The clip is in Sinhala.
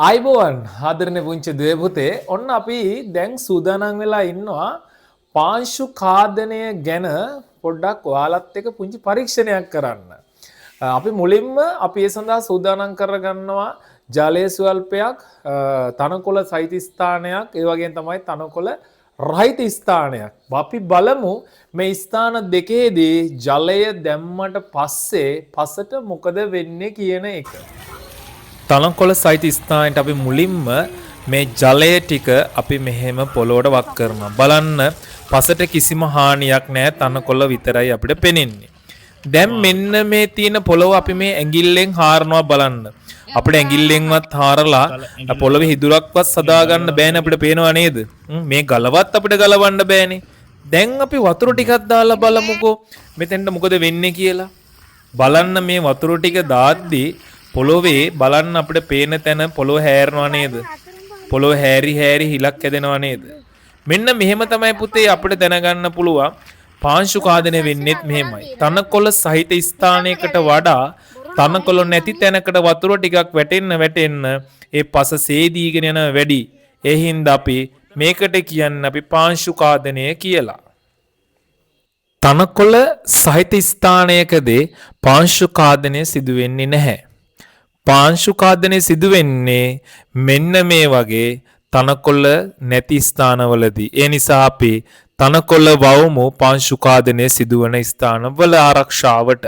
ආයිබෝවන් ආදරණීය පුංචි දුවේ පුතේ ඔන්න අපි දැන් සූදානම් වෙලා ඉන්නවා පාංශු ඛාදනය ගැන පොඩ්ඩක් ඔයාලත් එක්ක පුංචි පරීක්ෂණයක් කරන්න. අපි මුලින්ම අපි ඒ සඳහා සූදානම් කරගන්නවා ජලයේ ස්වල්පයක් තනකොළ සහිත ස්ථානයක් ඒ වගේම තමයි තනකොළ රහිත ස්ථානයක්. අපි බලමු මේ ස්ථාන දෙකේදී ජලය දැම්මට පස්සේ පසට මොකද වෙන්නේ කියන එක. තනකොළ සහිත ස්ථානයට අපි මුලින්ම මේ ජලය ටික අපි මෙහෙම පොළොවට වක් කරනවා. බලන්න පසට කිසිම හානියක් නැහැ, තනකොළ විතරයි අපිට පෙනෙන්නේ. දැන් මෙන්න මේ තියෙන පොළොව අපි මේ ඇඟිල්ලෙන් හාරනවා බලන්න. අපිට ඇඟිල්ලෙන්වත් හාරලා පොළොවේ හිදුරක්වත් සදා ගන්න බෑනේ, අපිට පේනවා නේද? මේ ගලවත් අපිට ගලවන්න බෑනේ. දැන් අපි වතුර ටිකක් දාලා බලමුකෝ මෙතෙන්ට මොකද වෙන්නේ කියලා. බලන්න මේ වතුර ටික දාද්දී පොළොවේ බලන්න අපිට පේන තැන පොළොව හැරෙනවා නේද? පොළොව හැරි හැරි හිලක් හැදෙනවා නේද? මෙන්න මෙහෙම තමයි පුතේ අපිට දැනගන්න පුළුවන් පාංශු ඛාදනය වෙන්නේත් මෙහෙමයි. තනකොළ සහිත ස්ථානයකට වඩා තනකොළ නැති තැනකට වතුර ටිකක් වැටෙන්න ඒ පස සේදීගෙන යන වැඩි. ඒ හින්දා අපි මේකට කියන්නේ අපි පාංශු ඛාදනය කියලා. තනකොළ සහිත ස්ථානයකදී පාංශු ඛාදනය සිදු වෙන්නේ නැහැ. පාංශු ඛාදනය සිදු වෙන්නේ මෙන්න මේ වගේ තනකොළ නැති ස්ථානවලදී. ඒ නිසා අපි තනකොළ වවමු පාංශු ඛාදනය සිදුවන ස්ථානවල ආරක්ෂාවට.